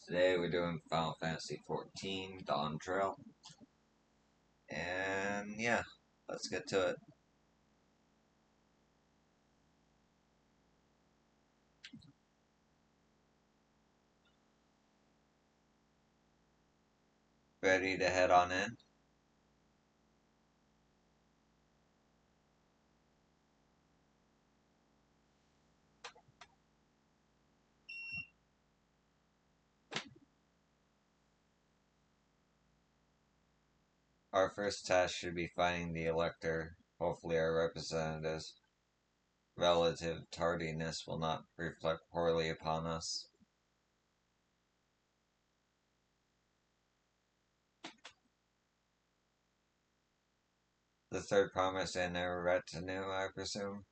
Today we're doing Final Fantasy 14 Dawntrail. And yeah, let's get to it. Ready to head on in? Our first task should be finding the elector. Hopefully our representative's relative tardiness will not reflect poorly upon us. The third promise in our retinue, I presume?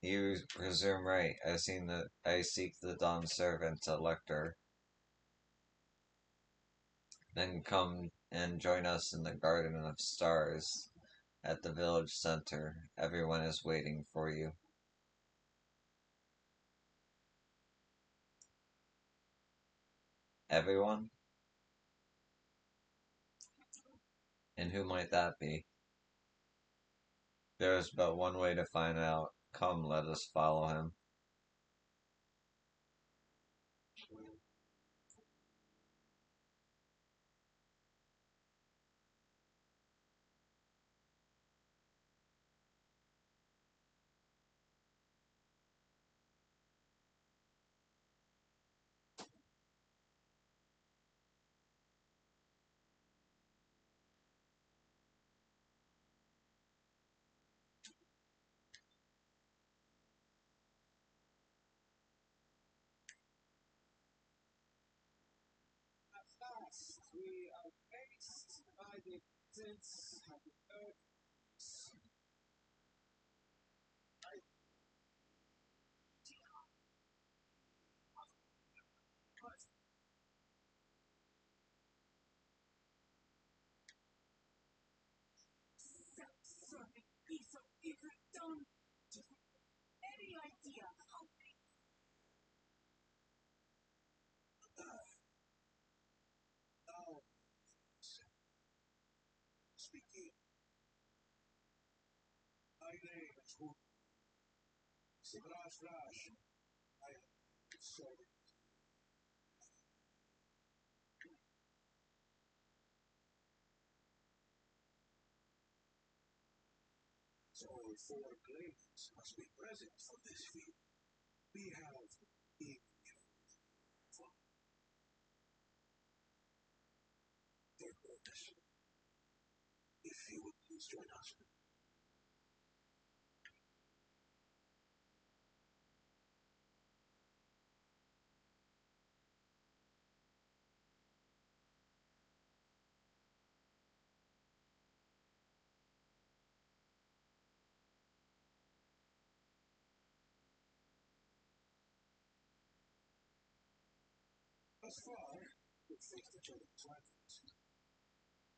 You presume right. I seek the Dawn servant elector. Then come and join us in the Garden of Stars at the village center. Everyone is waiting for you. Everyone? And who might that be? There is but one way to find out. Come, let us follow him. At last, we are faced by the existence of the earth. Self-serving piece of ignorant dumb. Do you have any idea how big? Now, speaking, my name is Wood. Flash. I am sorry. So, four claims must be present for this field. We have been for their purpose. If you would please join us. Thus far, we've faced each other's plans.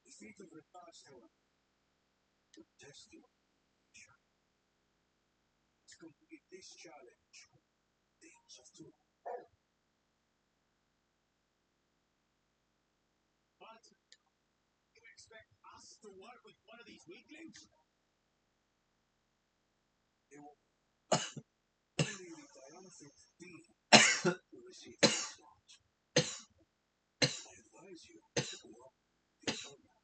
The feat of repast, however, to test your mission. To complete this challenge, things have to. But you expect us to work with one of these weaklings? They will only the triumphant being to receive the response. I advise you to go up the tunnel.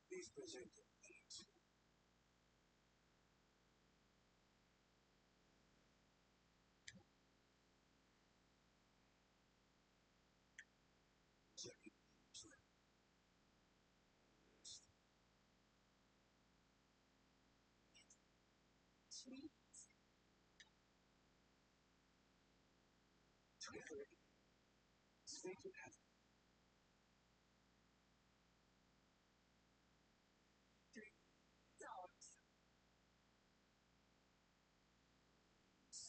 Please present your plans. Together, it's fate would have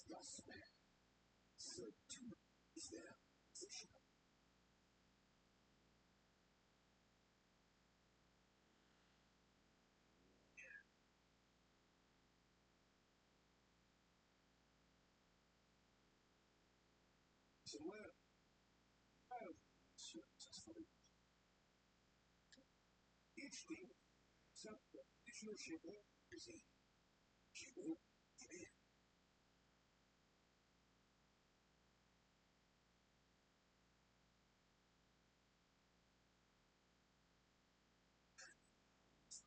suspect. So, too, is their position. So, where? Oh, successfully. Each team, some additional shipper is a shipper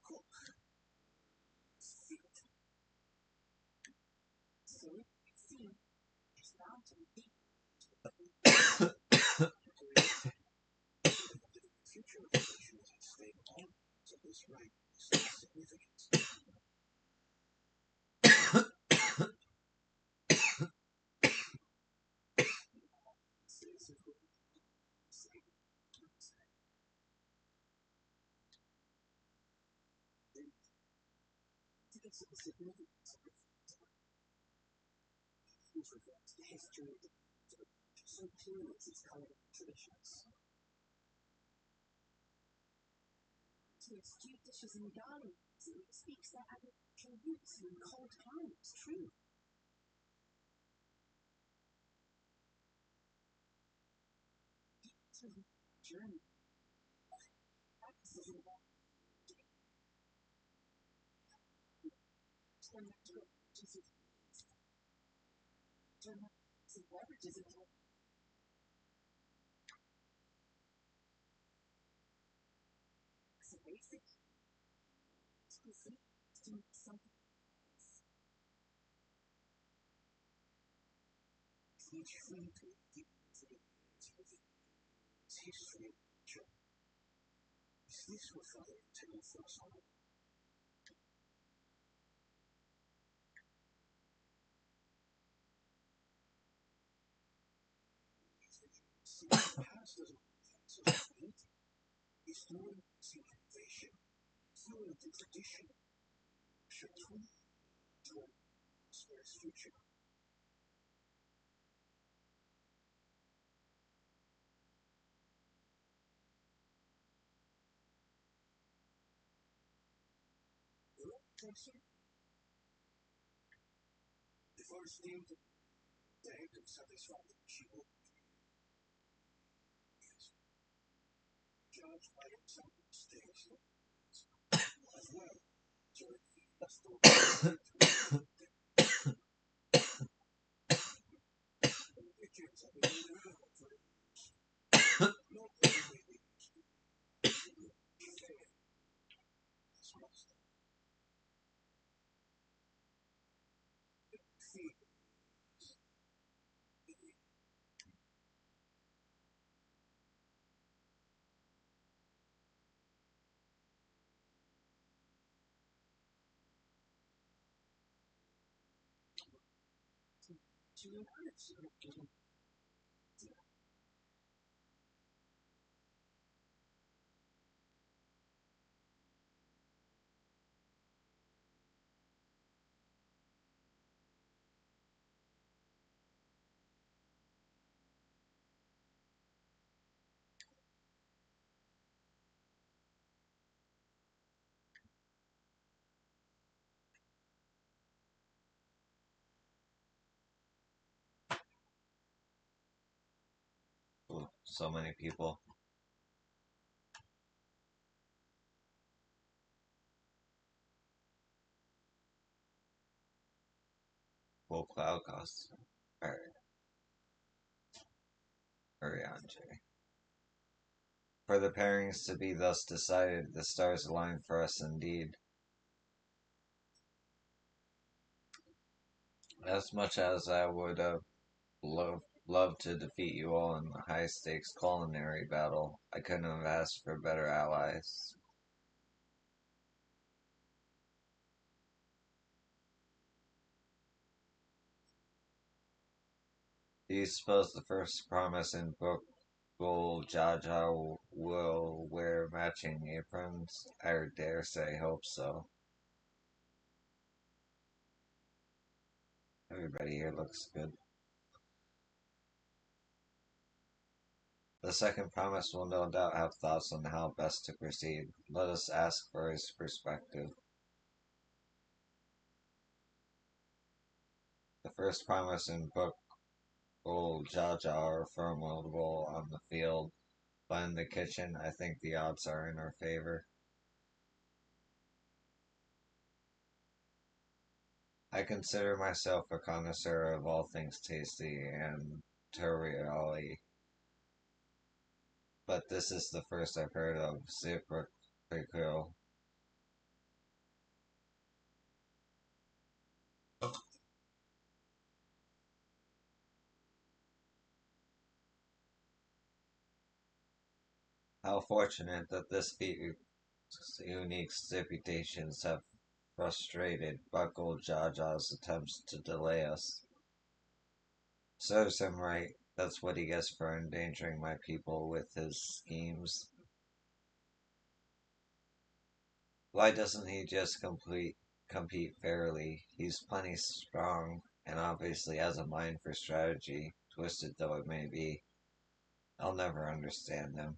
command. So, it seems it's bound to be future operations at stake on, so this rank is significant. The significance of which reflects the history of the so clearly as its current traditions. To its stew dishes and garlics, it speaks their agricultural roots in cold climates, true. Journey. Practices involve beverages and basic to something each free to history is this referring to the first one? Past doesn't it's fluent civilization, fluent in tradition, should tweet to its future. The first thing to thank and satisfy the people is judged by himself mistakes as well. So that's the pictures of the not the way they used to. To be honest, So many people. Full cloud costs. Alright, hurry on, Jay. For the pairings to be thus decided, the stars align for us indeed. As much as I would have loved to defeat you all in a high stakes culinary battle, I couldn't have asked for better allies. Do you suppose the first promise in book Bull Jaja will wear matching aprons? I dare say hope so. Everybody here looks good. The second promise will no doubt have thoughts on how best to proceed. Let us ask for his perspective. The first promise in book Bull Jaja are formidable on the field, but in the kitchen I think the odds are in our favor. I consider myself a connoisseur of all things tasty and terroir, but this is the first I've heard of Zipriquil. How fortunate that this feat's unique stipulations have frustrated Buckle Jaja's attempts to delay us. Serves him right. That's what he gets for endangering my people with his schemes. Why doesn't he just compete fairly? He's plenty strong and obviously has a mind for strategy, twisted though it may be. I'll never understand him.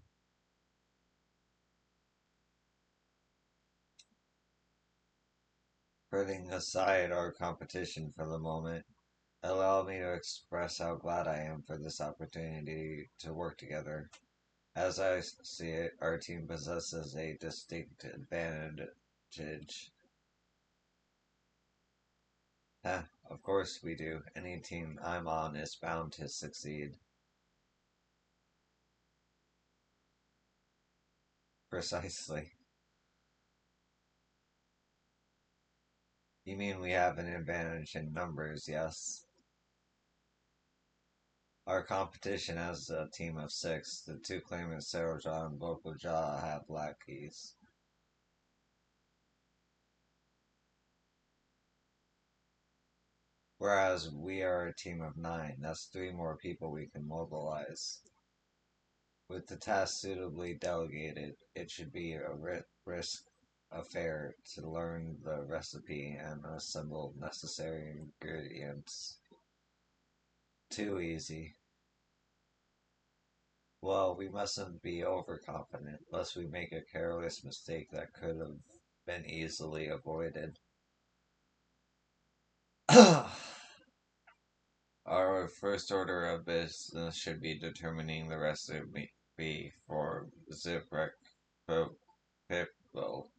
Putting aside our competition for the moment, allow me to express how glad I am for this opportunity to work together. As I see it, our team possesses a distinct advantage. Of course we do. Any team I'm on is bound to succeed. Precisely. You mean we have an advantage in numbers, yes? Our competition has a team of six. The two claimants, Saroja and Bokuja, have lackeys. Whereas we are a team of nine. That's three more people we can mobilize. With the task suitably delegated, it should be a brisk affair to learn the recipe and assemble necessary ingredients. Too easy. Well, we mustn't be overconfident, lest we make a careless mistake that could have been easily avoided. Our first order of business should be determining the recipe for Ziprek Piplo.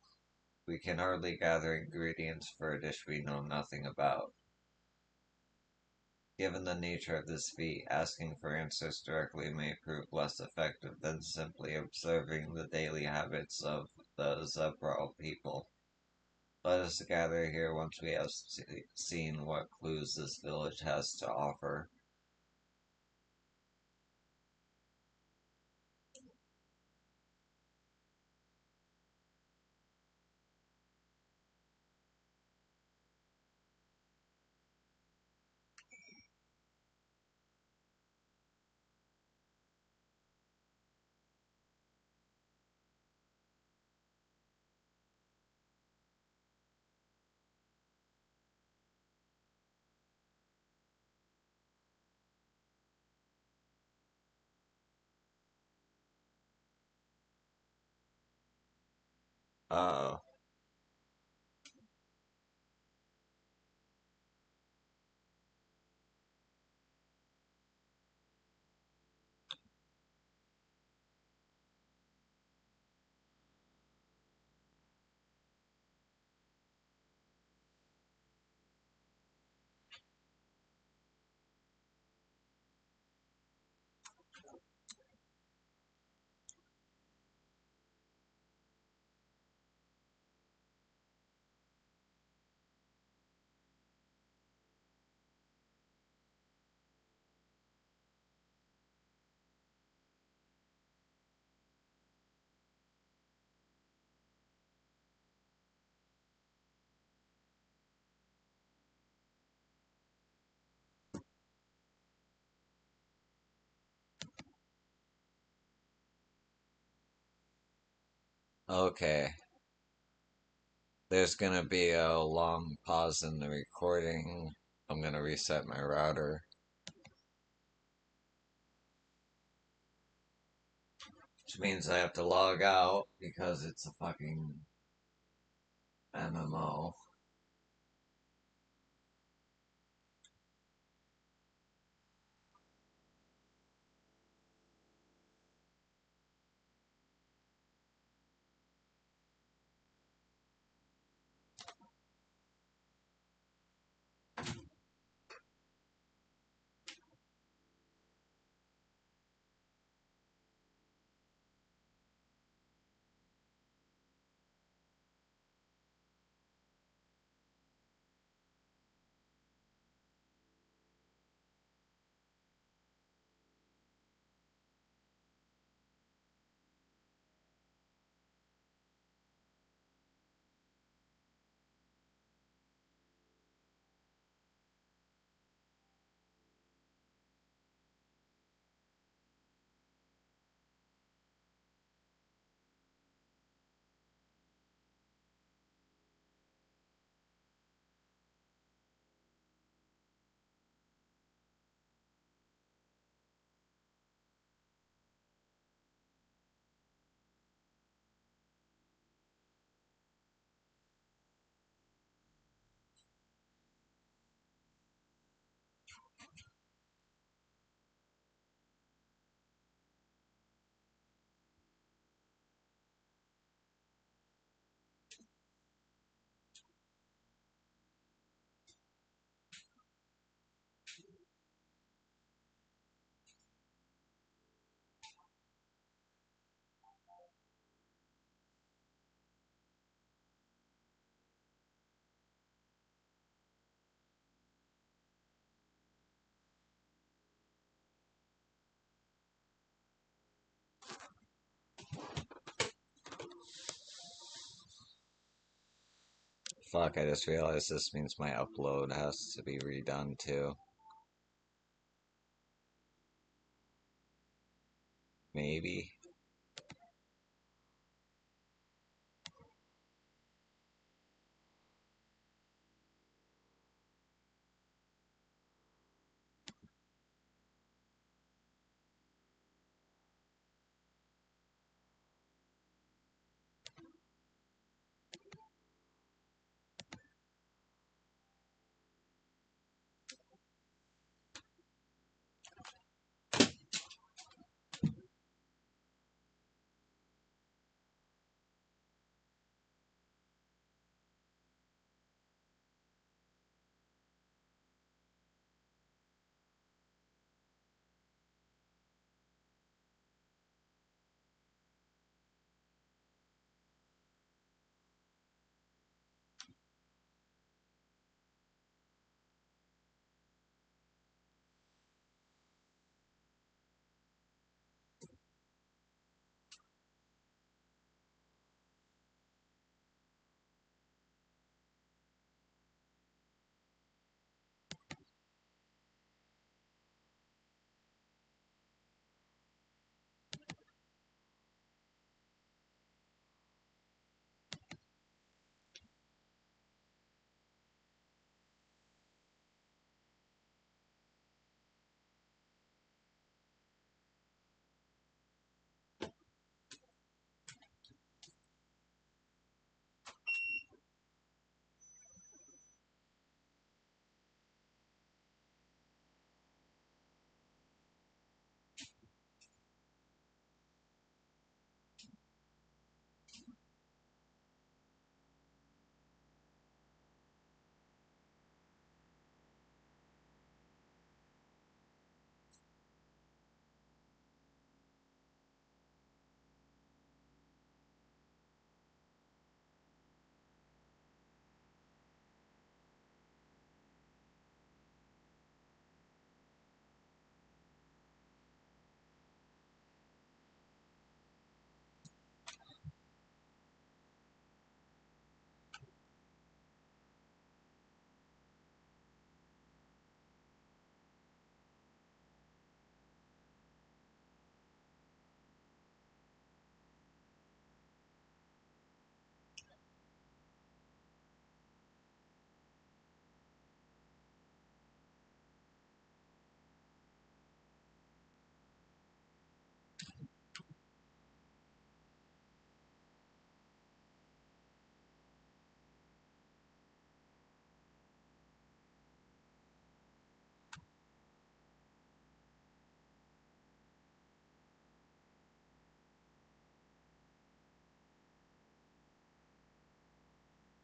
We can hardly gather ingredients for a dish we know nothing about. Given the nature of this feat, asking for answers directly may prove less effective than simply observing the daily habits of the Zebral people. Let us gather here once we have seen what clues this village has to offer. Uh, Okay, there's gonna be a long pause in the recording. I'm gonna reset my router, which means I have to log out because it's a fucking MMO. Fuck, I just realized this means my upload has to be redone too. Maybe.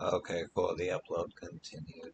Okay, cool. The upload continued.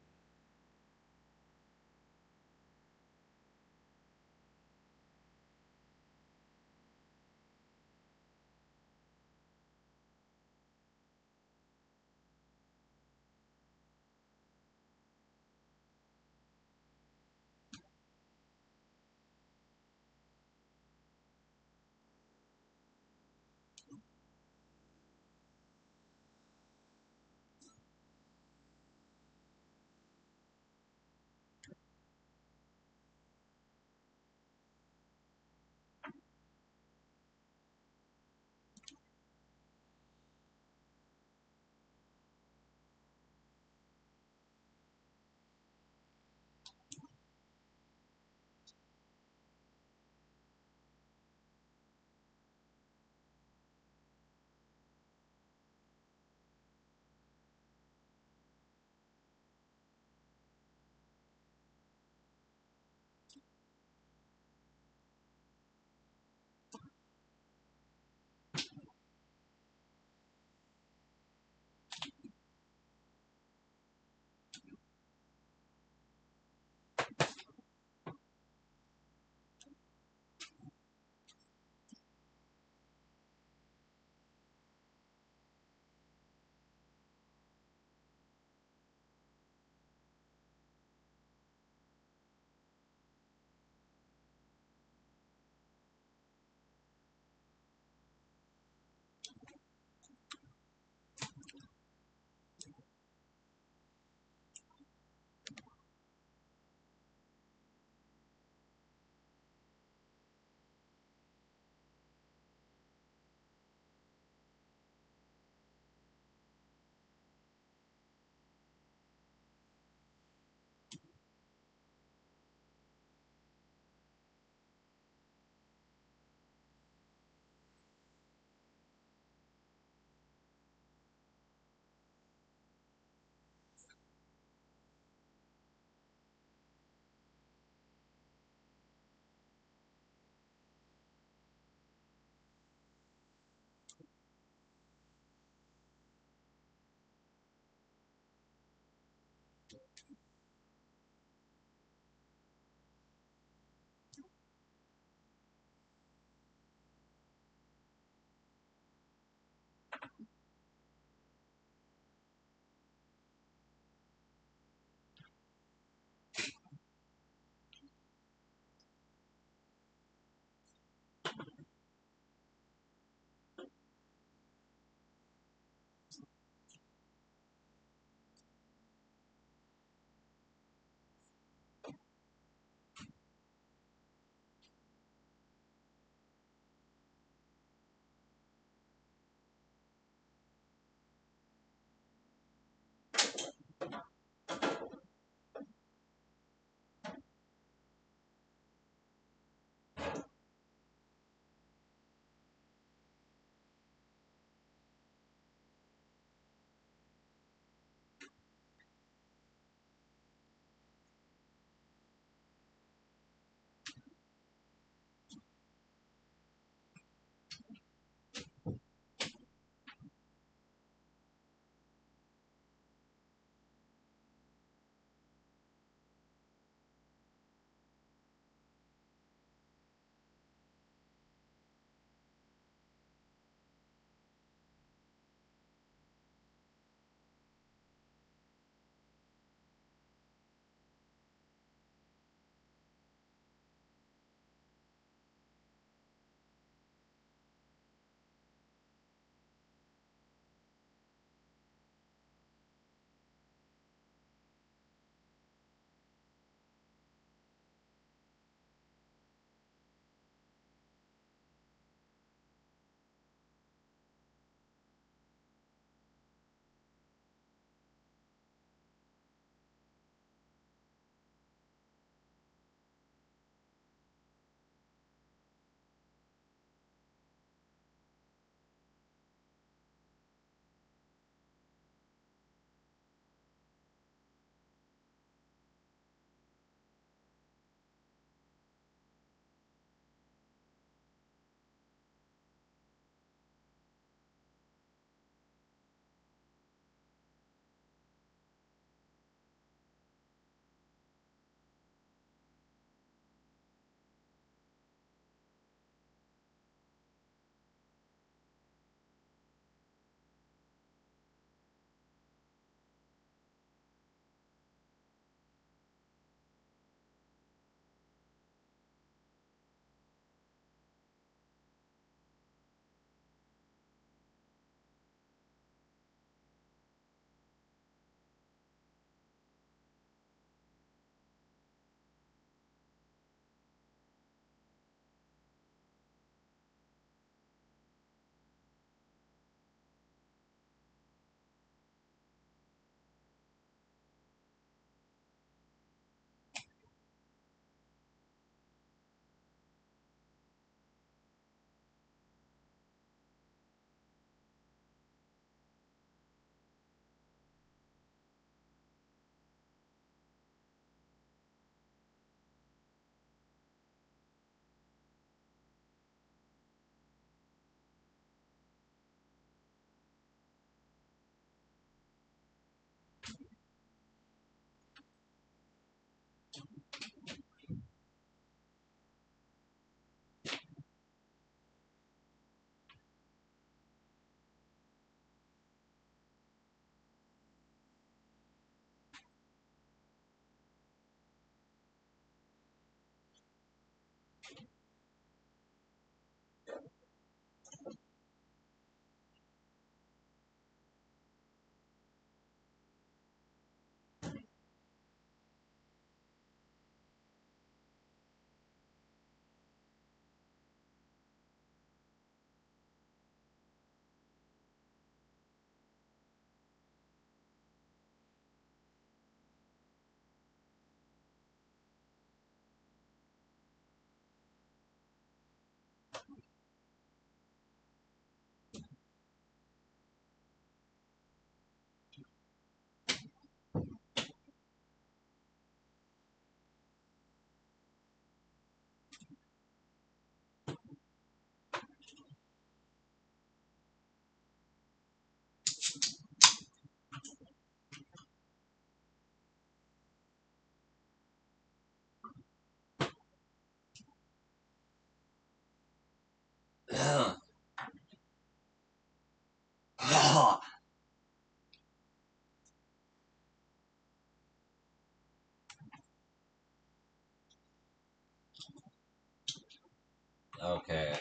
Okay,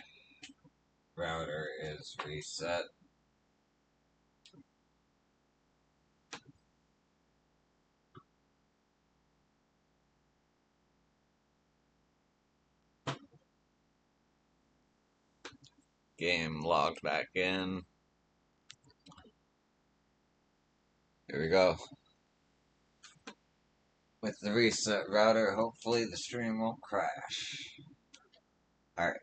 router is reset. Game logged back in. Here we go. With the reset router, hopefully the stream won't crash. Alright.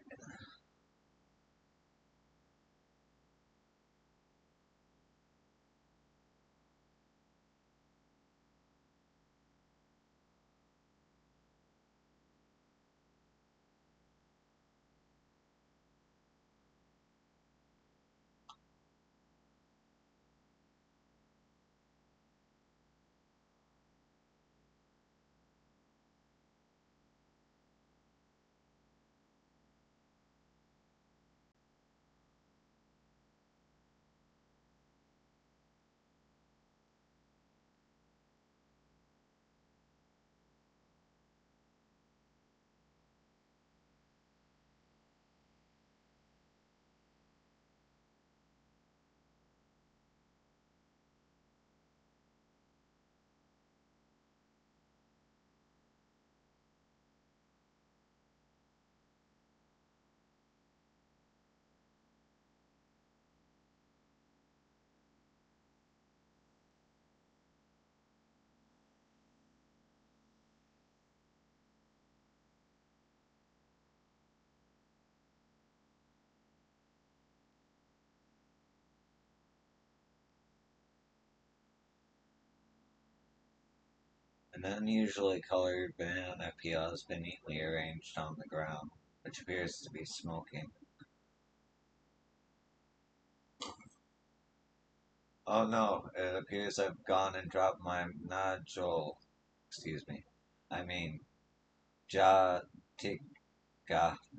An unusually colored banana peel has been neatly arranged on the ground, which appears to be smoking. Oh no, it appears I've gone and dropped my nodule. Excuse me. I mean, Jatika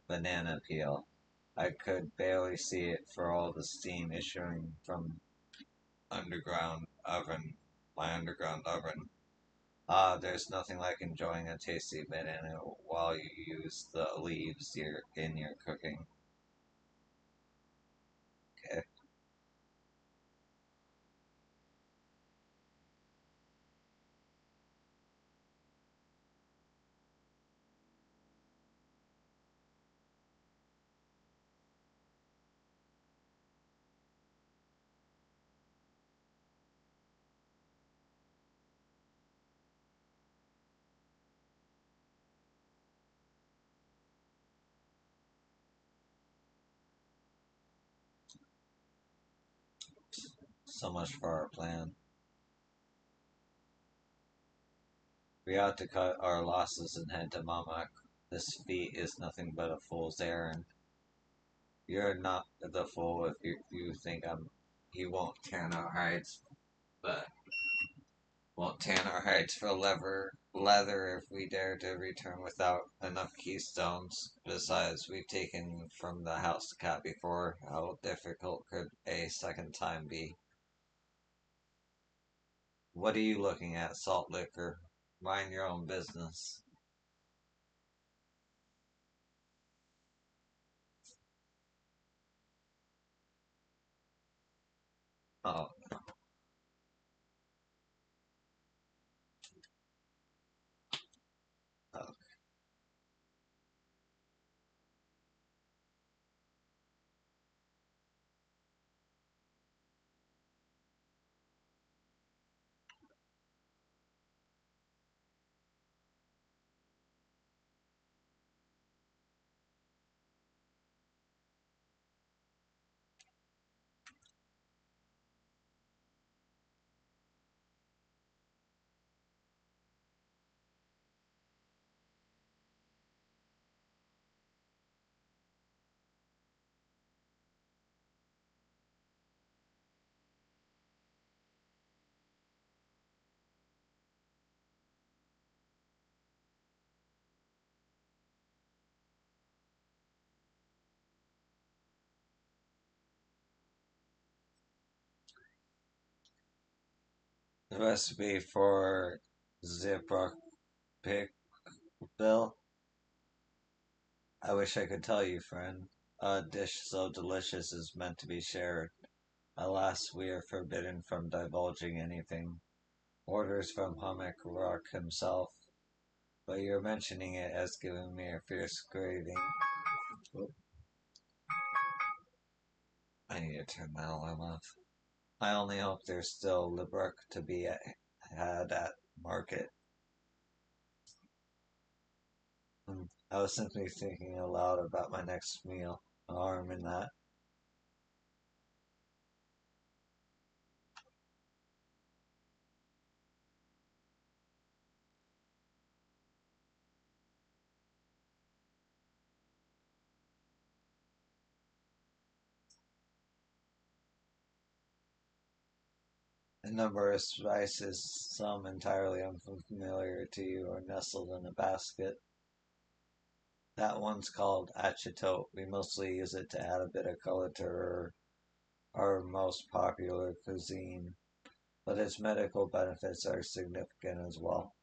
banana peel. I could barely see it for all the steam issuing from underground oven, my underground oven. Ah, there's nothing like enjoying a tasty banana while you use the leaves in your cooking. Okay, so much for our plan. We ought to cut our losses and head to Mamak. This feat is nothing but a fool's errand. You're not the fool if you think You won't tan our hides, but won't tan our hides for leather if we dare to return without enough keystones. Besides, we've taken from the house cat before. How difficult could a second time be? What are you looking at, salt liquor? Mind your own business. Oh, oh. The recipe for Zipper pick bill. I wish I could tell you, friend. A dish so delicious is meant to be shared. Alas, we are forbidden from divulging anything. Orders from Hamek Rock himself, but your mentioning it has given me a fierce craving. I need to turn that alarm off. I only hope there's still Librook to be had at market. I was simply thinking aloud about my next meal. No harm in that. A number of spices, some entirely unfamiliar to you, are nestled in a basket. That one's called achitote. We mostly use it to add a bit of color to our most popular cuisine, but its medical benefits are significant as well.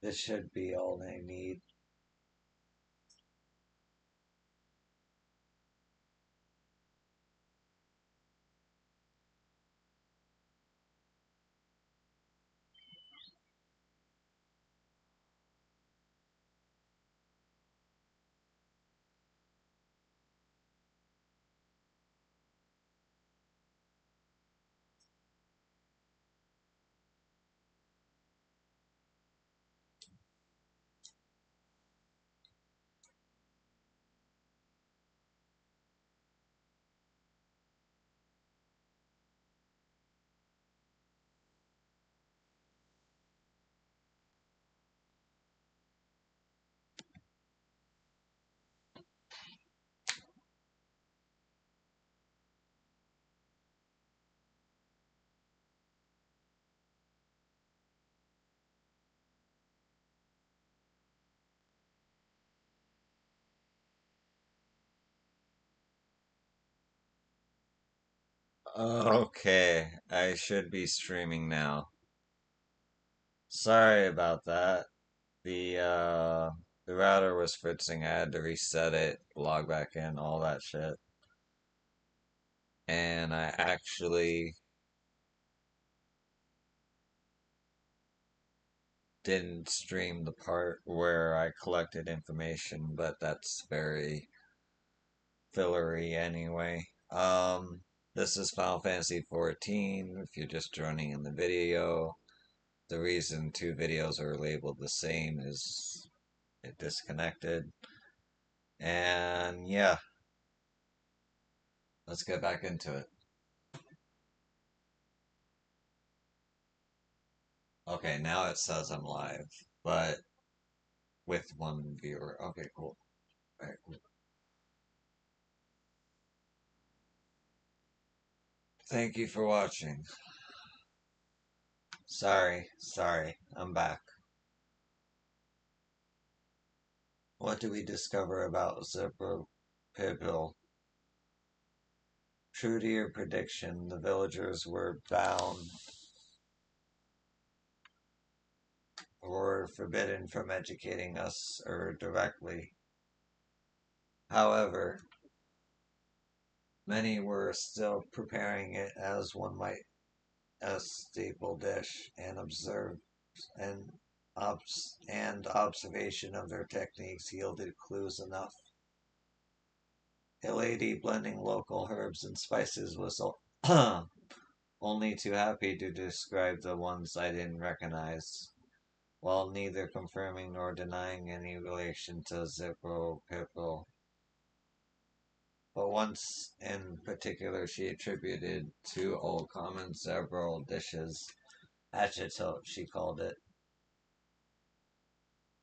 This should be all they need. Okay, I should be streaming now. Sorry about that. The router was fritzing. I had to reset it, log back in, all that shit. And I actually didn't stream the part where I collected information, but that's very fillery anyway. This is Final Fantasy 14. If you're just joining in the video, the reason two videos are labeled the same is it disconnected. And yeah, let's get back into it. Okay, now it says I'm live, but with one viewer. Okay, cool. All right, cool. Thank you for watching. Sorry, I'm back. What do we discover about Zipper Pibil? True to your prediction, the villagers were forbidden from educating us or directly. However, many were still preparing it as one might a staple dish, and observation of their techniques yielded clues enough. A lady blending local herbs and spices was only too happy to describe the ones I didn't recognize, while neither confirming nor denying any relation to Zippo Pippo. But once in particular she attributed two old common several dishes, achitote she called it.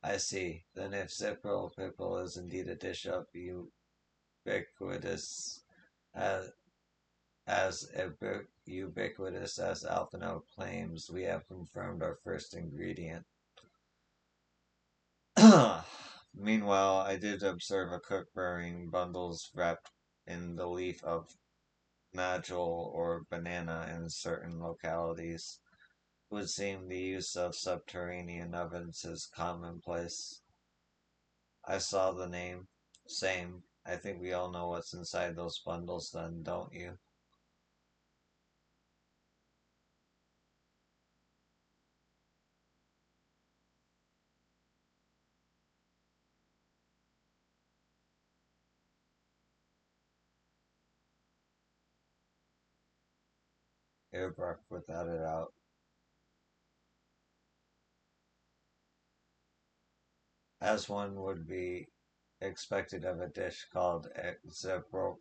I see. Then if Zippo Pippo is indeed a dish of ubiquitous as, ubiquitous as Alphino claims, we have confirmed our first ingredient. Meanwhile, I did observe a cook burying bundles wrapped in the leaf of najol or banana in certain localities. It would seem the use of subterranean ovens is commonplace. I saw the name. Same. I think we all know what's inside those bundles then, don't you? Airbrush without a doubt. As one would be expected of a dish called execrable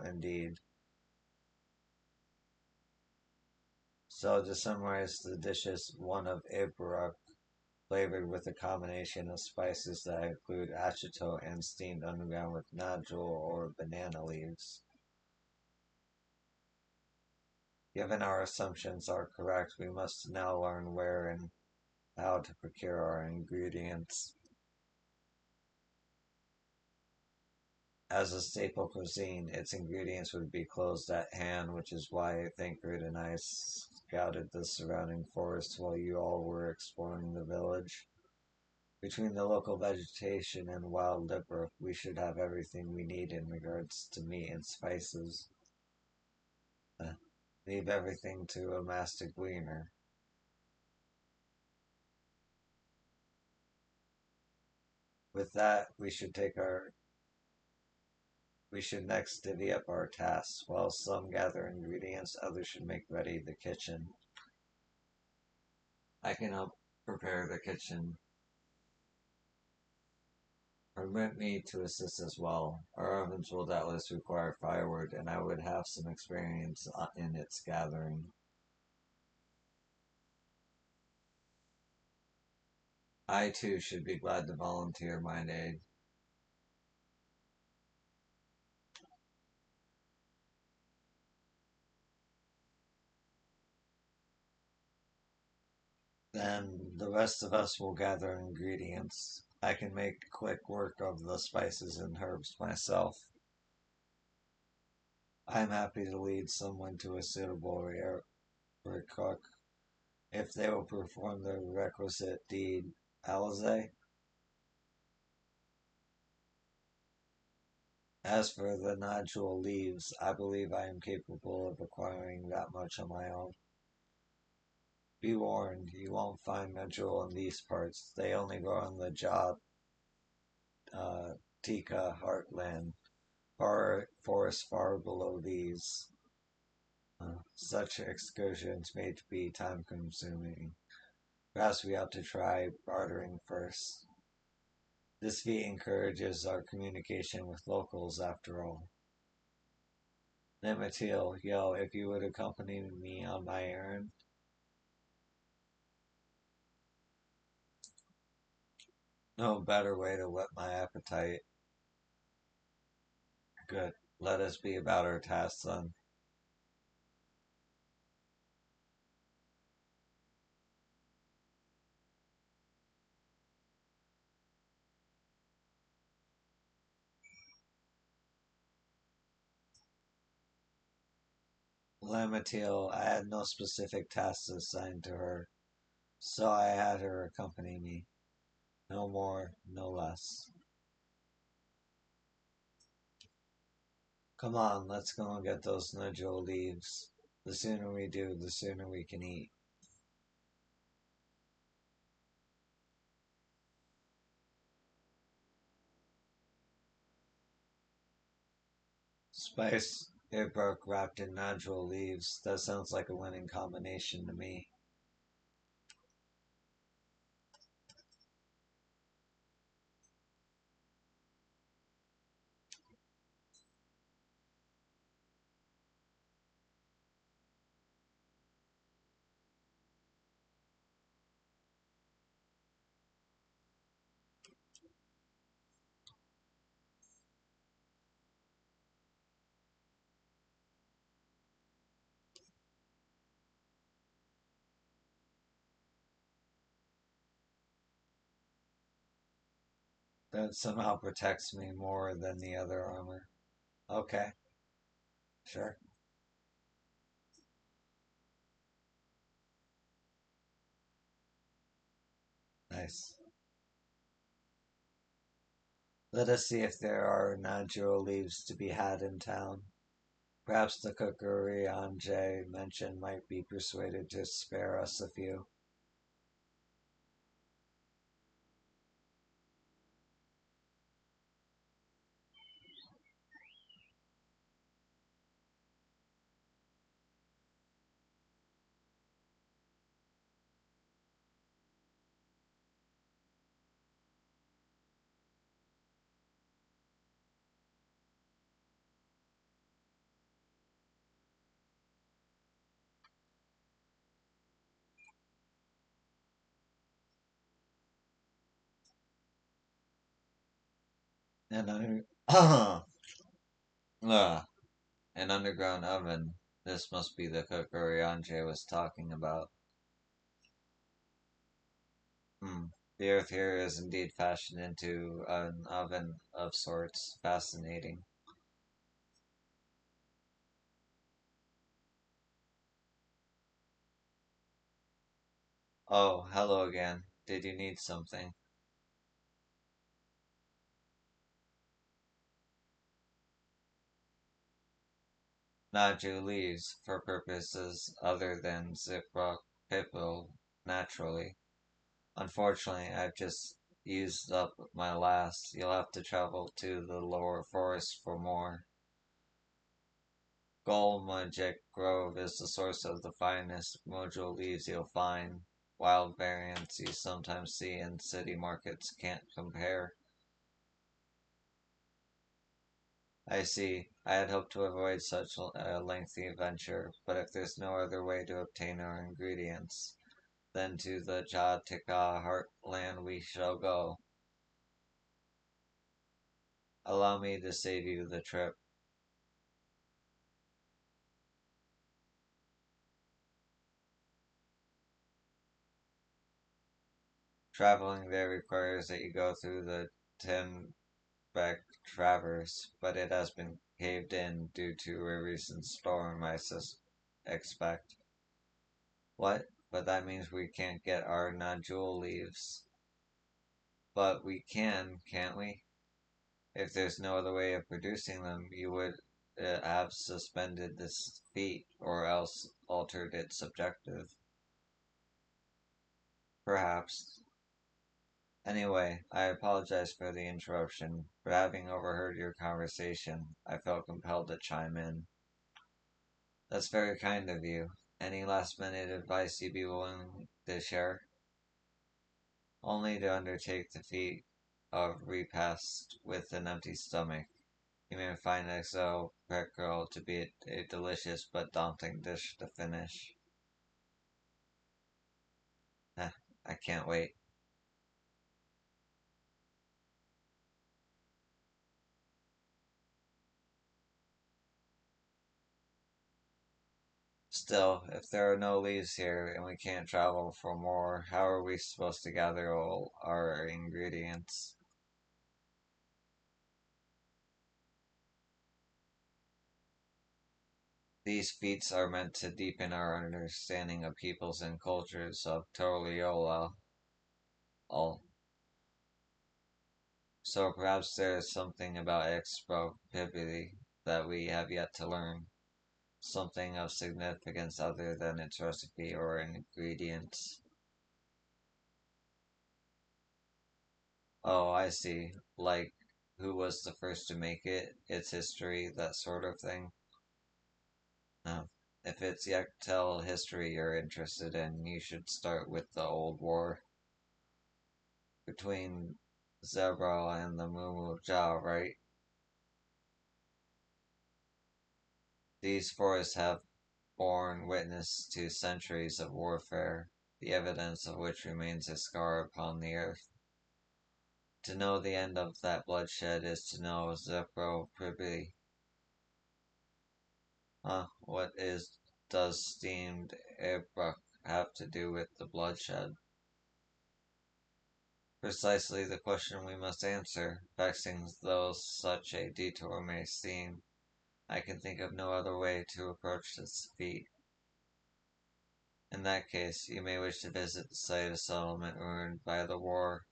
indeed. So to summarize, the dish is one of Airbrush flavored with a combination of spices that include achito and steamed underground with nodule or banana leaves. Given our assumptions are correct, we must now learn where and how to procure our ingredients. As a staple cuisine, its ingredients would be close at hand, which is why Thancred and I scouted the surrounding forest while you all were exploring the village. Between the local vegetation and wild liver, we should have everything we need in regards to meat and spices. Uh, Leave everything to a master gleaner. With that, we should next divvy up our tasks. While some gather ingredients, others should make ready the kitchen. I can help prepare the kitchen. Permit me to assist as well. Our ovens will doubtless require firewood, and I would have some experience in its gathering. I too should be glad to volunteer my aid. Then the rest of us will gather ingredients. I can make quick work of the spices and herbs myself. I am happy to lead someone to a suitable cook if they will perform the requisite deed. Alize? As for the nodule leaves, I believe I am capable of acquiring that much on my own. Be warned, you won't find nodule in these parts. They only grow on the Tika heartland, forests far below these. Such excursions may be time consuming. Perhaps we ought to try bartering first. This feat encourages our communication with locals after all. Nematil, yo, if you would accompany me on my errand. No better way to whet my appetite. Good. Let us be about our task then. Lamatil, I had no specific tasks assigned to her, so I had her accompany me. No more, no less. Come on, let's go and get those nodule leaves. The sooner we do, the sooner we can eat. Spice Airbark wrapped in nodule leaves. That sounds like a winning combination to me. That somehow protects me more than the other armor. Okay, sure. Nice. Let us see if there are nodule leaves to be had in town. Perhaps the Kukuryanjay mentioned might be persuaded to spare us a few. And under an underground oven. This must be the Kukuryanjay was talking about. Hmm. The earth here is indeed fashioned into an oven of sorts. Fascinating. Oh, hello again. Did you need something? Naju leaves for purposes other than Ziprock Pipil naturally. Unfortunately, I've just used up my last. You'll have to travel to the lower forest for more. Golmajic Grove is the source of the finest mojo leaves you'll find. Wild variants you sometimes see in city markets can't compare. I see. I had hoped to avoid such a lengthy adventure, but if there's no other way to obtain our ingredients, then to the Jatika heartland we shall go. Allow me to save you the trip. Traveling there requires that you go through the Tinbeck Traverse, but it has been caved in due to a recent storm, expect. What? But that means we can't get our nodule leaves. But we can, can't we? If there's no other way of producing them, you would have suspended this feat or else altered its objective. Perhaps. Anyway, I apologize for the interruption, but having overheard your conversation, I felt compelled to chime in. That's very kind of you. Any last minute advice you'd be willing to share? Only to undertake the feat of repast with an empty stomach. You may find exo peckerel to be a delicious but daunting dish to finish. Eh, I can't wait. Still, if there are no leaves here and we can't travel for more, how are we supposed to gather all our ingredients? These feats are meant to deepen our understanding of peoples and cultures of Torliola. All. So perhaps there is something about expropriability that we have yet to learn. Something of significance other than its recipe or ingredients. Oh, I see. Like, who was the first to make it, its history, that sort of thing. No. If it's Yektel history you're interested in, you should start with the old war between Zebra and the Mumu Jao, right? These forests have borne witness to centuries of warfare, the evidence of which remains a scar upon the earth. To know the end of that bloodshed is to know Zepro Pribby. What does steamed Airbuck have to do with the bloodshed? Precisely the question we must answer, vexing though such a detour may seem. I can think of no other way to approach this feat. In that case, you may wish to visit the site of settlement ruined by the war,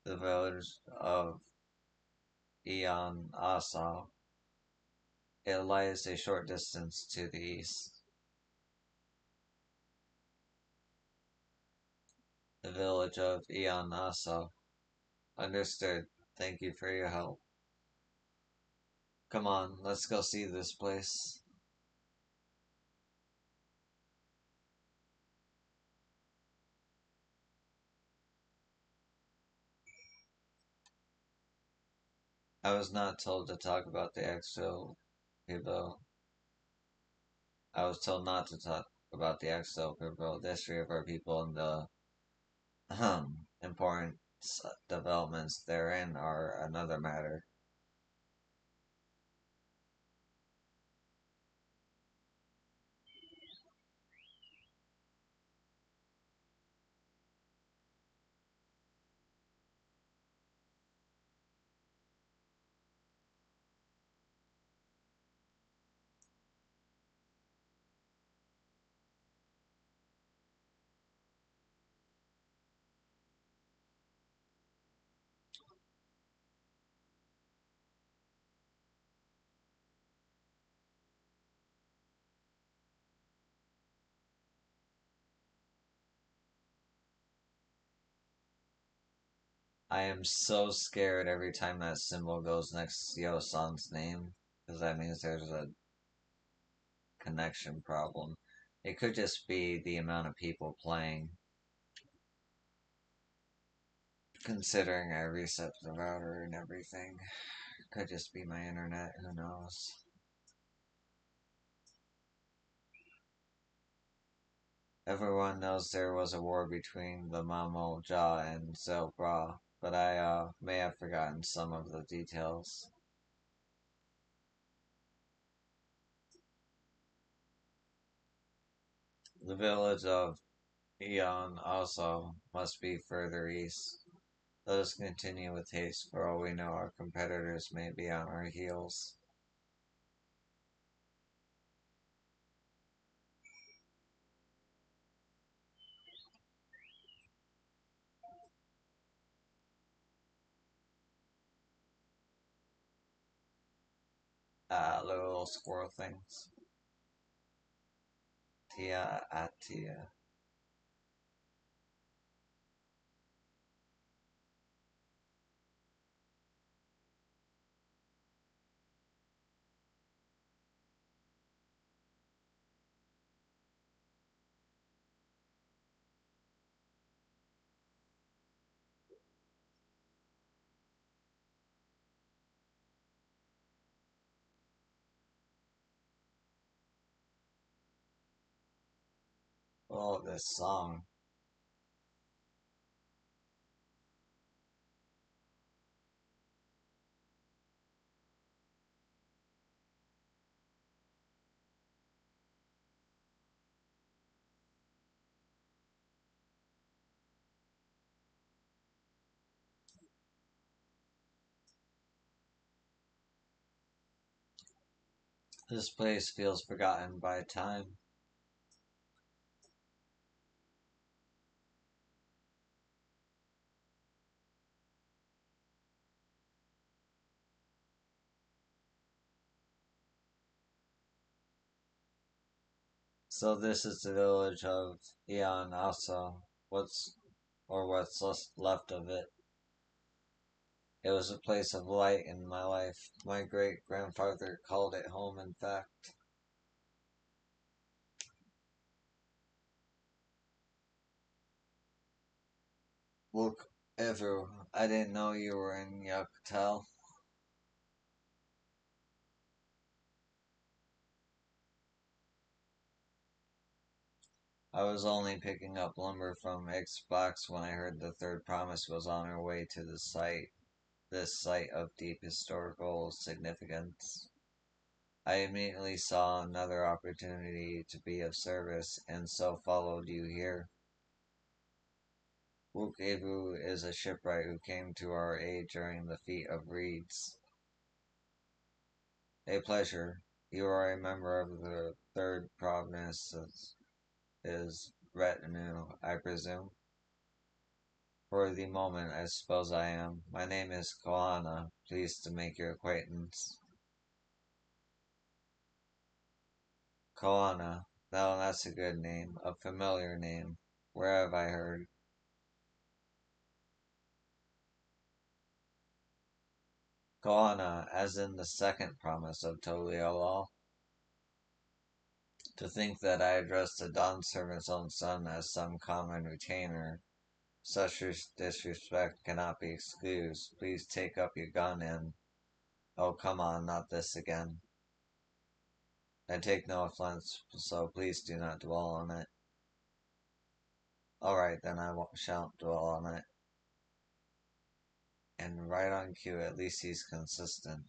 the village of Eon Asa. It lies a short distance to the east. The village of Eon Asa. Understood. Thank you for your help. Come on, let's go see this place. I was not told to talk about the exo people. I was told not to talk about the exo people, the history of our people, and the important developments therein are another matter. I am so scared every time that symbol goes next to Yosan's name, because that means there's a connection problem. It could just be the amount of people playing. Considering I reset the router and everything. Could just be my internet, who knows. Everyone knows there was a war between the Mamo Ja and Zelbra, but I may have forgotten some of the details. The village of Eon also must be further east. Let us continue with haste, for all we know our competitors may be on our heels. Little squirrel things. Tia Atia. Oh, this song. This place feels forgotten by time. So this is the village of Eon Asa. What's left of it. It was a place of light in my life. My great grandfather called it home, in fact. Look, Ever, I didn't know you were in Yucatán. I was only picking up lumber from Xbox when I heard the third promise was on her way to this site of deep historical significance. I immediately saw another opportunity to be of service and so followed you here. Wukevu is a shipwright who came to our aid during the feat of reeds. A pleasure. You are a member of the third province's retinue, I presume. For the moment, I suppose I am. My name is Koana. Pleased to make your acquaintance. Koana. Now that's a good name. A familiar name. Where have I heard? Koana, as in the second promise of Toliolol. To think that I addressed a Dawn servant's own son as some common retainer. Such disrespect cannot be excused. Please take up your gun and... Oh, come on, not this again. I take no offense, so please do not dwell on it. Alright, then shan't dwell on it. And right on cue, at least he's consistent.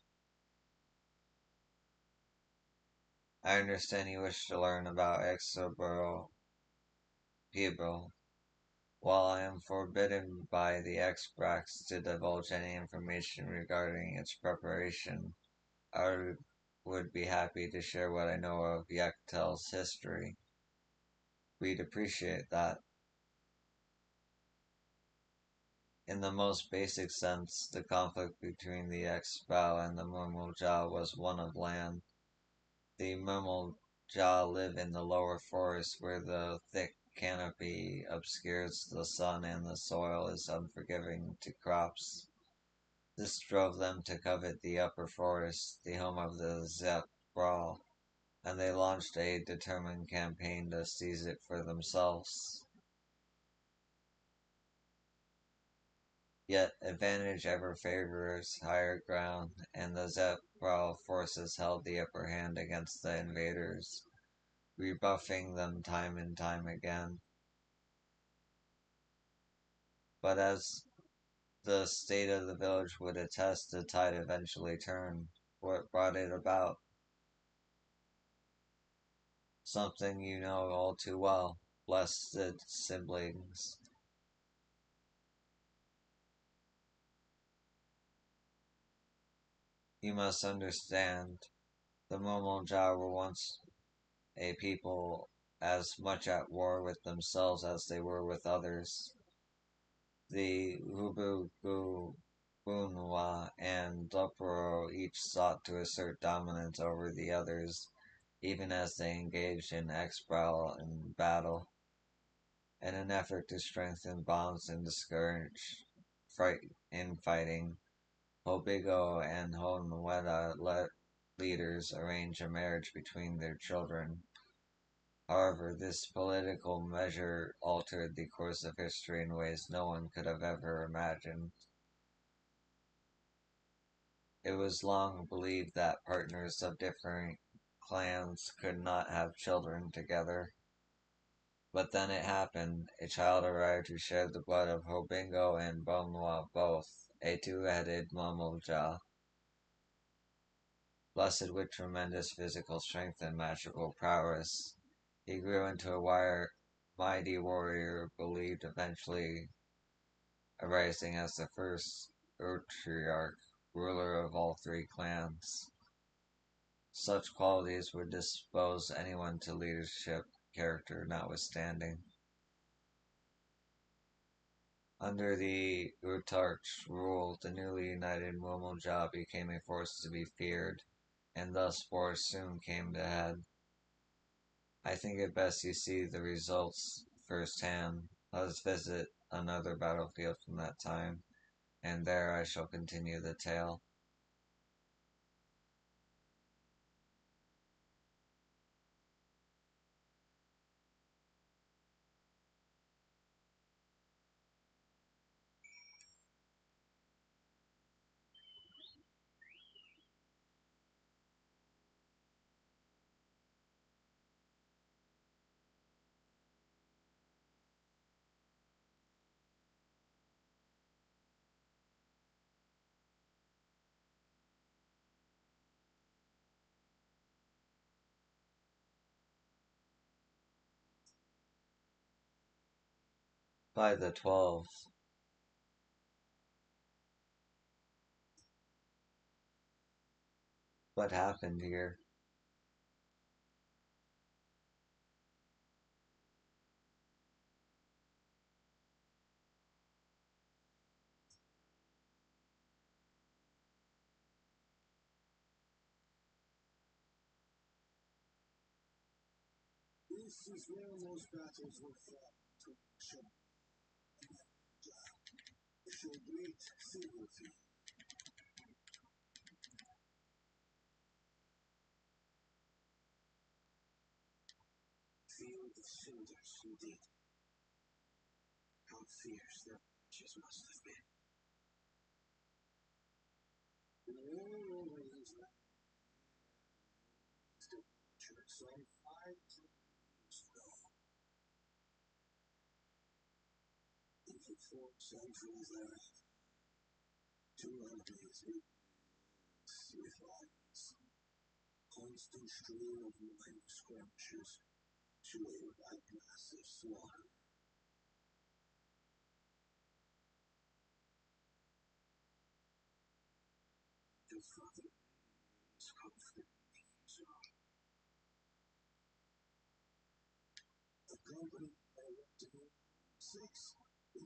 I understand you wish to learn about Exoboro People. While I am forbidden by the Exbrax to divulge any information regarding its preparation, I would be happy to share what I know of Yektel's history. We'd appreciate that. In the most basic sense, the conflict between the Exbao and the Murmulja was one of land. The Murmulja live in the lower forest where the thick canopy obscures the sun and the soil is unforgiving to crops. This drove them to covet the upper forest, the home of the Zep Brawl, and they launched a determined campaign to seize it for themselves. Yet advantage ever favors higher ground, and the Zep Brawl forces held the upper hand against the invaders, rebuffing them time and time again. But as the state of the village would attest, the tide eventually turned. What brought it about? Something you know all too well. Blessed siblings. You must understand, the Momolja were once a people as much at war with themselves as they were with others. The Hubugu Bunwa and Doporo each sought to assert dominance over the others, even as they engaged in exbrawl and battle. In an effort to strengthen bonds and discourage infighting, Hobigo and Honweda leaders arranged a marriage between their children. However, this political measure altered the course of history in ways no one could have ever imagined. It was long believed that partners of different clans could not have children together. But then it happened. A child arrived who shared the blood of Hobingo and Bonwa both, a two-headed Momolja. Blessed with tremendous physical strength and magical prowess, he grew into a mighty warrior believed eventually arising as the first Utriarch, ruler of all three clans. Such qualities would dispose anyone to leadership, character notwithstanding. Under the Utarch's rule, the newly united Momolja became a force to be feared, and thus wars soon came to head. I think it best you see the results firsthand. Let us visit another battlefield from that time, and there I shall continue the tale. By the 12, what happened here? This is where most battles were fought. Shall wait sympathy. Feel the cinders indeed. How fierce their marches must have been. Some 5 and for 4 centuries thereafter, 2 enemies with violence, constant stream of minor skirmishes, to a white massive slaughter. The father was comforted. The company directed 6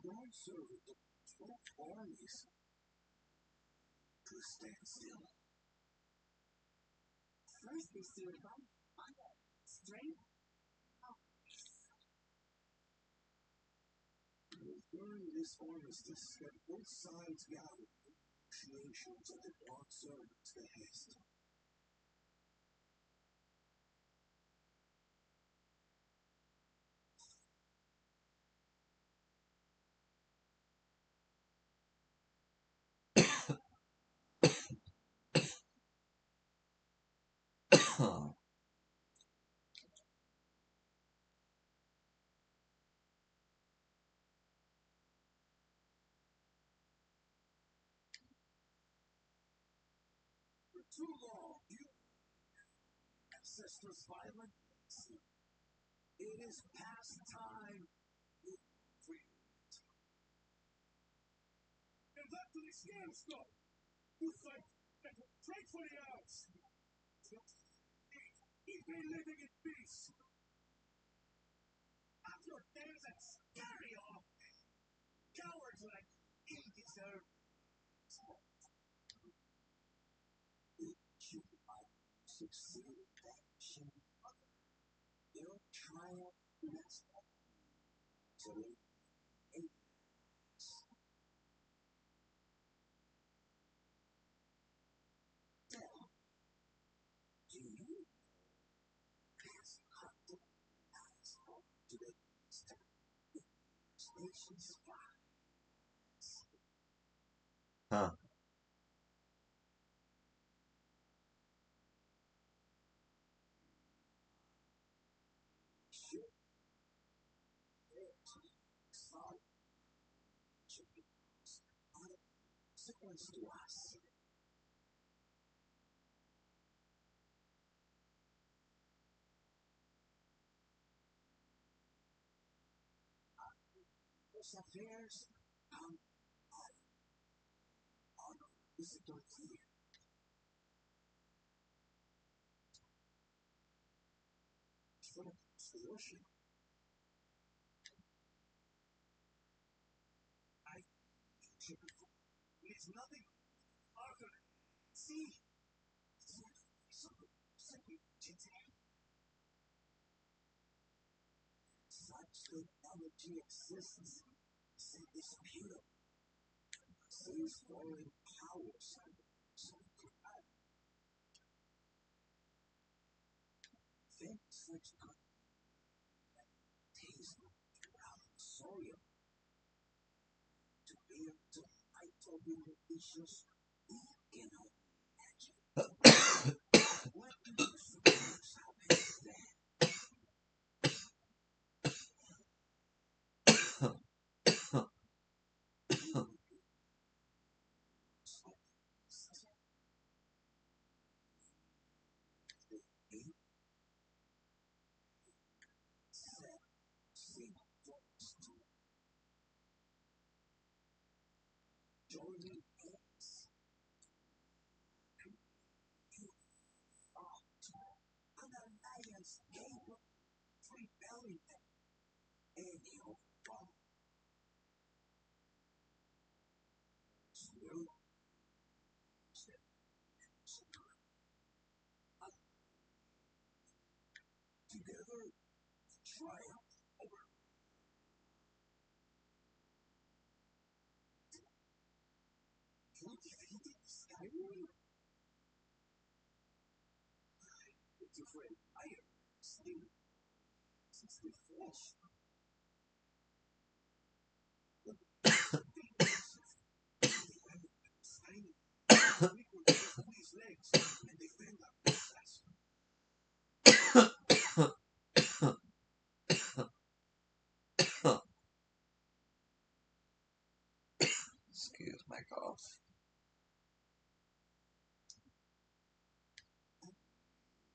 long served the 12 armies to stand still. First we see a bomb, strength. During this armistice, that both sides gathered negotiations at the Dark Servant's behest. For too long, you ancestors violent. It is past time. And that to the scams go. You fight and trade for the odds. Keep me living in peace. Have your days and scary off. Cowards like you deserve. You might succeed in vanishing other. Your triumph next to me. Huh. To us. Those affairs is it not clear? For the solution. It is nothing. Arthur, see. Such technology exists. Is indisputable. Sees foreign powers. Things such good taste around soil. To be able to fight over the issues we cannot imagine. What do you suppose how is that? Joining hands. An alliance capable of rebelling and your father. Together, triumph over you defeated Skyrim? It's your friend Iron Sting since the flesh. The Steiny liquid through his legs and defend our princess. Excuse my cough.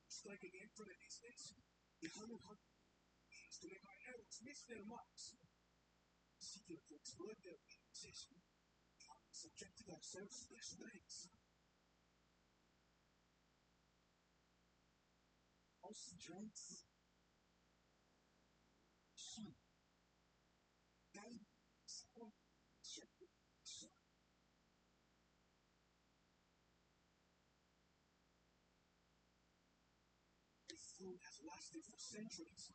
Strike again from a distance. The Hunter needs to make our arrows miss their marks. Seeking to exploit their weaknesses, we have subjected ourselves to their strengths. Our strengths. This food has lasted for centuries.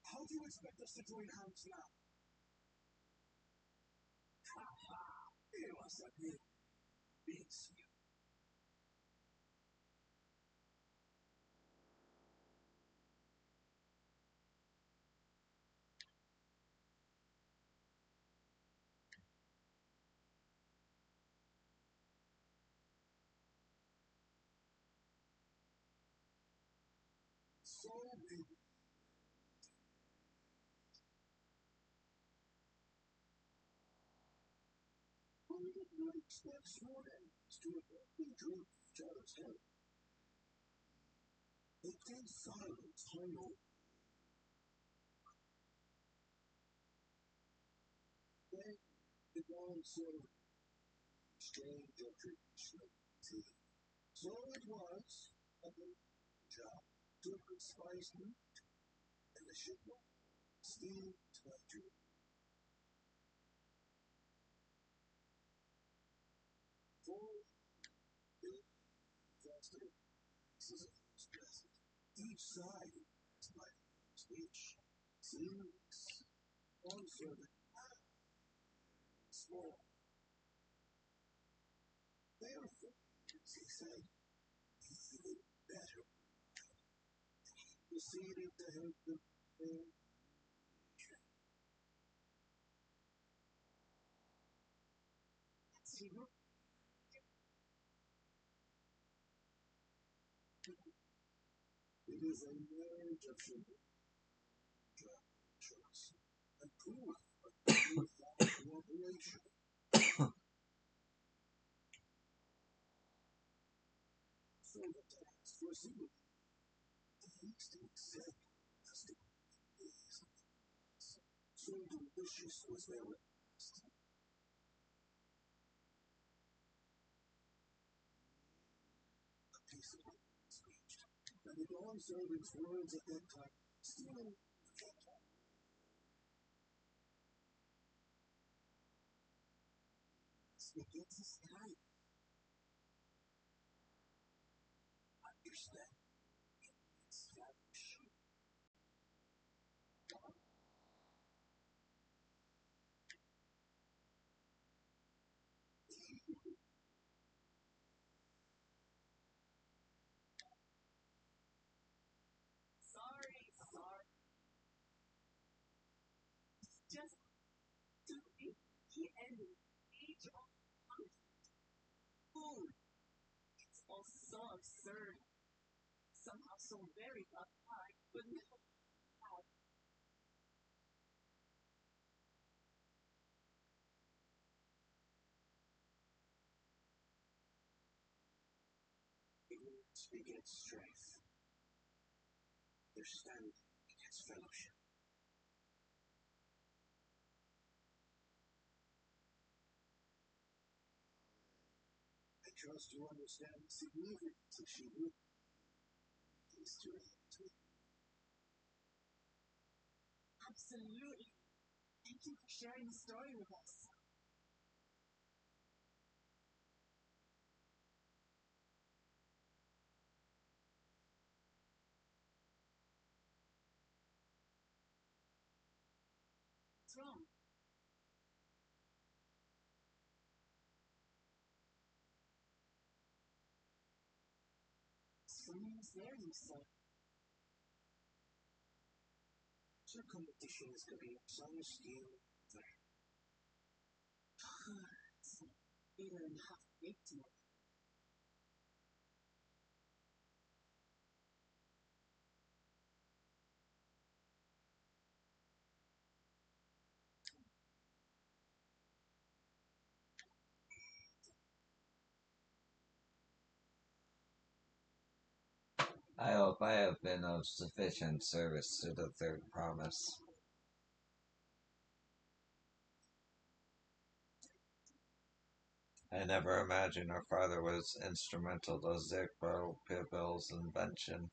How do you expect us to join hands now? It was a big beats. So big. Only the night steps more enemies to abruptly drink each other's head. They can silence hunger. Then the dawn served strange tradition. So it was a good job. Took the spice meat and the shipment steamed to four big faster pieces of dressing. Each side is like each seems one serving small. Therefore, he said, even better. Proceeded to help them. It is a marriage of sugar, trust, and proof of cooperation. So the task for Sigurd, the least said, has to be so delicious was their request. A piece of it was reached, and the dawn servant's words at that time still begins to sky. Understand? It's establishing. Sorry. Just to be the end of each of food. It's all so absurd. Somehow so very uptight, but no. Ignorance begets strength. Understanding begets fellowship. I trust you understand the significance of Shibu. History. Absolutely. Thank you for sharing the story with us. So competition is going some skill there. I hope I have been of sufficient service to the third promise. I never imagined our father was instrumental to Zikbo Pibil's invention.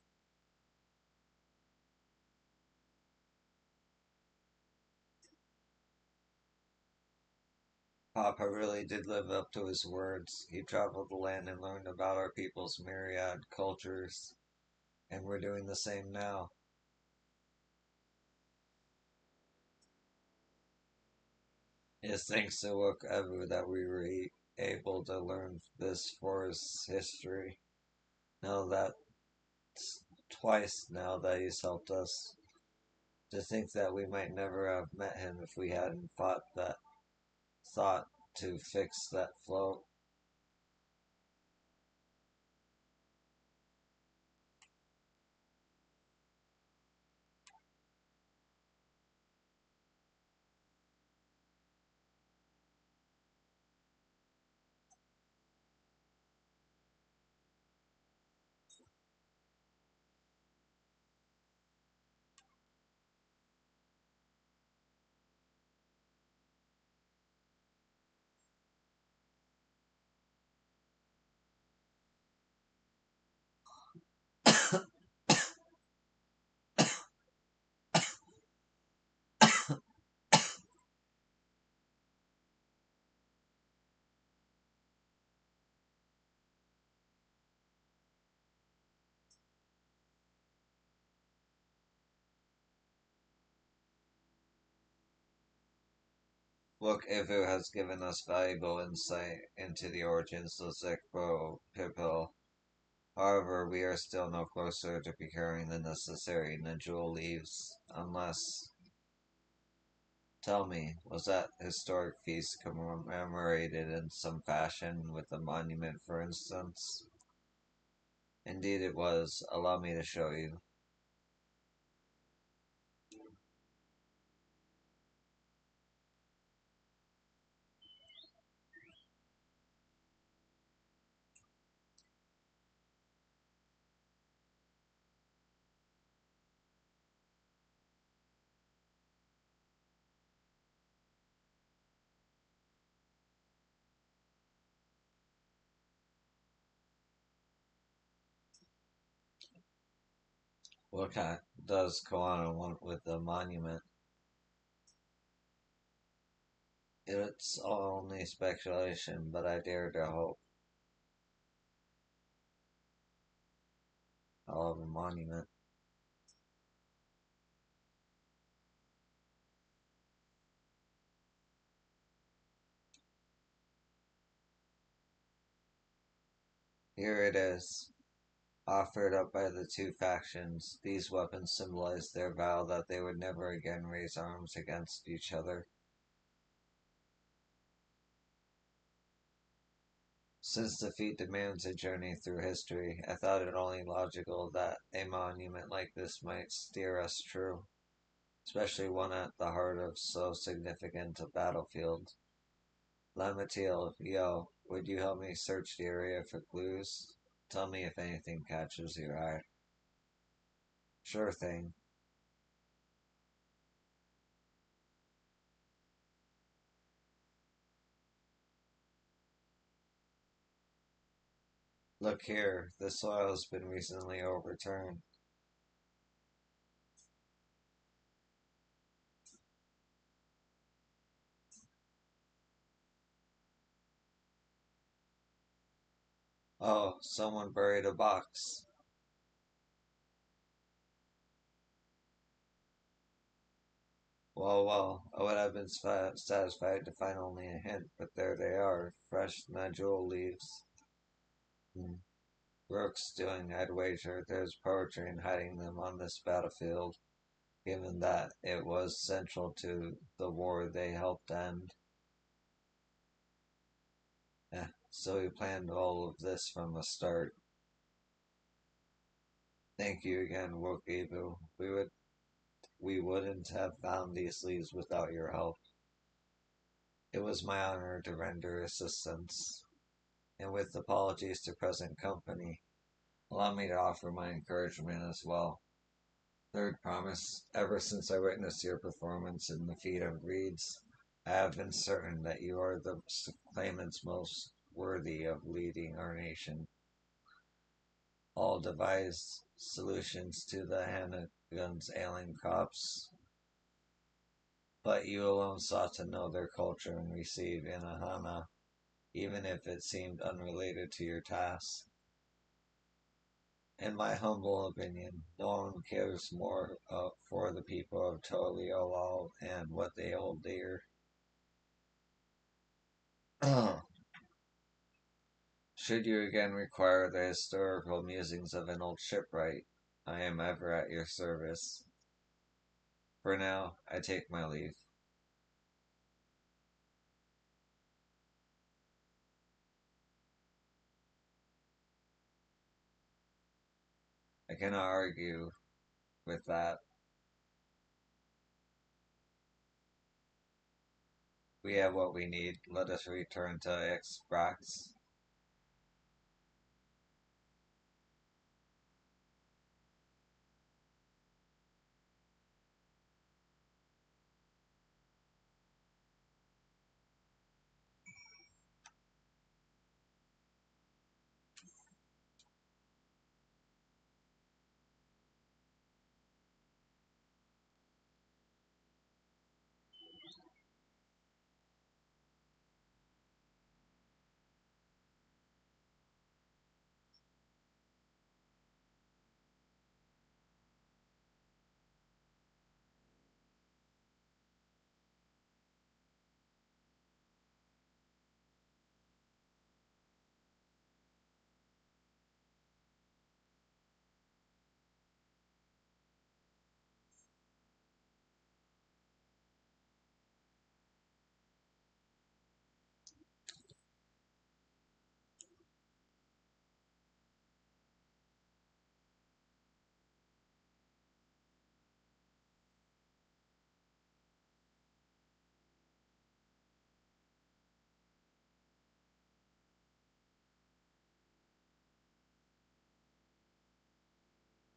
Papa really did live up to his words. He traveled the land and learned about our people's myriad cultures, and we're doing the same now. It's thanks to whatever that we were able to learn this forest history. Now that twice now that he's helped us. To think that we might never have met him if we hadn't thought to fix that float. Look, Ivu has given us valuable insight into the origins of Zekbo Pipil. However, we are still no closer to procuring the necessary Najul leaves, unless. Tell me, was that historic feast commemorated in some fashion with a monument, for instance? Indeed, it was. Allow me to show you. What kind does Koana want with the monument? It's only speculation, but I dare to hope I'll have a monument. Here it is. Offered up by the two factions, these weapons symbolize their vow that they would never again raise arms against each other. Since defeat demands a journey through history, I thought it only logical that a monument like this might steer us true, especially one at the heart of so significant a battlefield. Lamatil, yo, would you help me search the area for clues? Tell me if anything catches your eye. Sure thing. Look here, the soil has been recently overturned. Oh, someone buried a box. Well, I would have been satisfied to find only a hint, but there they are, fresh nodule leaves. Hmm. Brooks doing, I'd wager there's poetry in hiding them on this battlefield, given that it was central to the war they helped end. So we planned all of this from the start. Thank you again, Wokibu. We wouldn't have found these leaves without your help. It was my honor to render assistance, and with apologies to present company, allow me to offer my encouragement as well. Third promise, ever since I witnessed your performance in the feat of reeds, I have been certain that you are the claimants most worthy of leading our nation. All devised solutions to the Hanagun's ailing crops, but you alone sought to know their culture and receive Inahana, even if it seemed unrelated to your task. In my humble opinion, no one cares more for the people of Toliolol and what they hold dear. Should you again require the historical musings of an old shipwright, I am ever at your service. For now, I take my leave. I cannot argue with that. We have what we need. Let us return to Xbrax.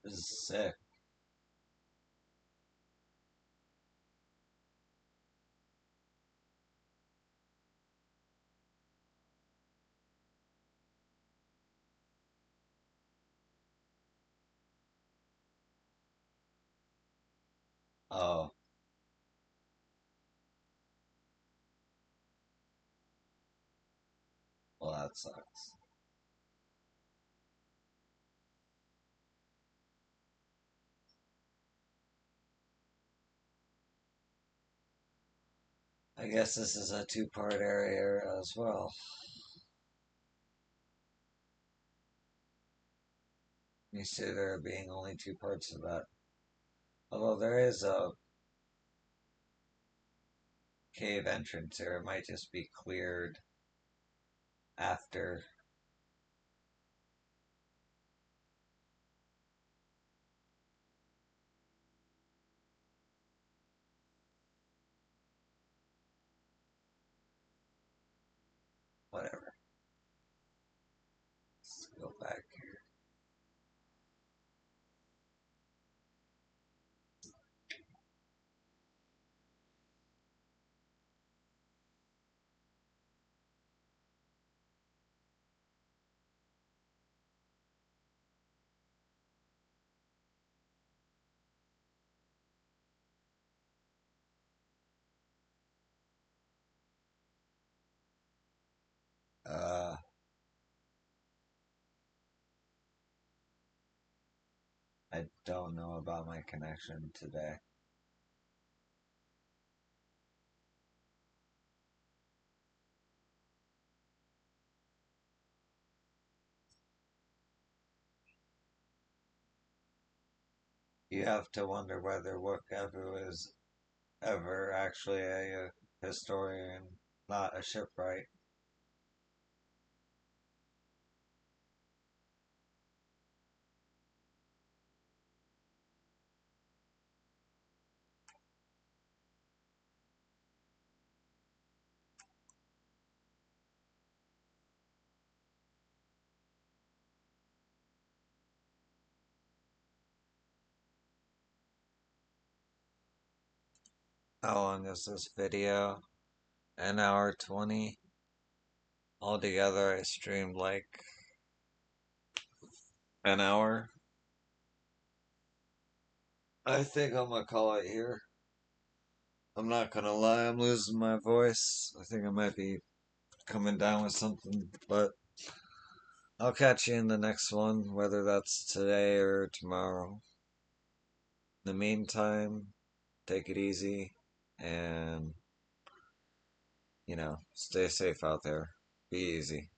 This is sick. Oh, well, that sucks. I guess this is a two-part area as well. You see there being only two parts of that. Although there is a cave entrance here, it might just be cleared after. Whatever. Let's go back here. Uh, I don't know about my connection today. You have to wonder whether Wakabu is ever actually a historian, not a shipwright. How long is this video? An hour 20. Altogether, I streamed like an hour. I think I'm gonna call it here. I'm not gonna lie, I'm losing my voice. I think I might be coming down with something, but I'll catch you in the next one, whether that's today or tomorrow. In the meantime, take it easy and, stay safe out there. Be easy.